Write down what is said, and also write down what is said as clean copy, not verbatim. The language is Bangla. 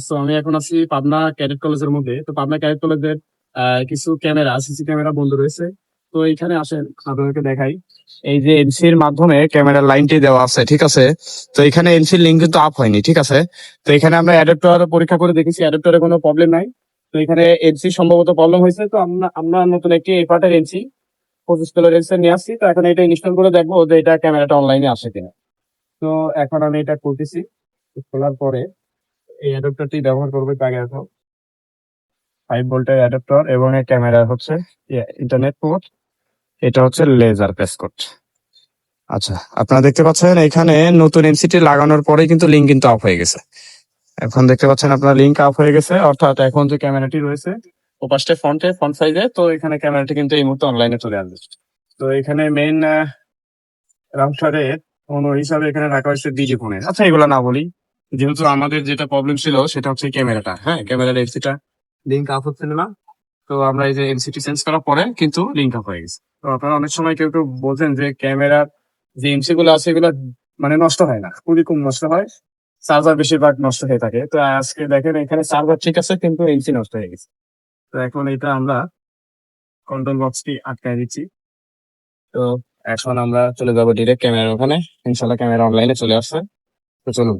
তো আমি এখন আছি পাবনা ক্যাডেট কলেজের মধ্যে। তো পাবনা ক্যাডেট কলেজের কিছু ক্যামেরা, সিসি ক্যামেরা বন্ধ রয়েছে। তো এখানে আসেন আপনাদেরকে দেখাই। এই যে এনসির মাধ্যমে ক্যামেরার লাইনটি দেওয়া আছে, ঠিক আছে। তো এখানে এনসির লিঙ্ক কিন্তু আপ হয়নি, ঠিক আছে। তো এখানে আমরা অ্যাডাপ্টার পরীক্ষা করে দেখেছি, অ্যাডাপ্টারে কোনো প্রবলেম নাই। তো এখানে এনসি সম্ভবত প্রবলেম হয়েছে। তো আমরা আমরা নতুন একটি এই পার্টের এনসি 25 কিলো রেঞ্জের নিয়ে আসছি। তো এখন এটা ইনস্টল করে দেখবো যে এটা ক্যামেরাটা অনলাইনে আসে কিনা। তো এখন আমি এটা করতেছি। খোলার পরে এই অ্যাডাপ্টারটি ব্যবহার করবো। আগে এখন 5 ভোল্টের অ্যাডাপ্টার এবং এই ক্যামেরা হচ্ছে ইন্টারনেট পোর্ট। এটা হচ্ছে লেজার প্যাসকোড। আচ্ছা, আপনারা দেখতে পাচ্ছেন এখানে নতুন এমসিটি লাগানোর পরে কিন্তু লিঙ্ক কিন্তু অফ হয়ে গেছে। এখন দেখতে পাচ্ছেন আপনার লিঙ্ক অফ হয়ে গেছে, অর্থাৎ এখন যে ক্যামেরাটি রয়েছে ওপাশে ফ্রন্ট সাইজে, তো এখানে ক্যামেরাটি কিন্তু এই মুহূর্তে অনলাইনে চলে আসবে। তো এখানে মেইন রাউটারের কোনো হিসাবে এখানে রাখা হয়েছে ডিজি ফোনে। আচ্ছা, এগুলো না বলি, যেহেতু আমাদের যেটা প্রবলেম ছিল সেটা হচ্ছে ক্যামেরাটা, হ্যাঁ, ক্যামেরার এমসিটা লিঙ্ক আপ হচ্ছিল না। তো আমরা এই যে এমসিটি চেঞ্জ করার পরে কিন্তু লিঙ্ক আপ হয়ে গেছে। তো আপনারা অনেক সময় কেউ কেউ বলছেন যে ক্যামেরার যে এমসি গুলো আছে এগুলো মানে নষ্ট হয় না, খুবই কম নষ্ট হয়, সার্ভার বেশিরভাগ নষ্ট হয়ে থাকে। তো আজকে দেখেন এখানে সার্ভার ঠিক আছে কিন্তু এমসি নষ্ট হয়ে গেছে। তো এখন এটা আমরা কন্ট্রোল বক্সটি আটকায় দিচ্ছি। তো এখন আমরা চলে যাবো ডিরেক্ট ক্যামেরার ওখানে। ইনশাল্লাহ ক্যামেরা অনলাইনে চলে আসছে। তো চলুন।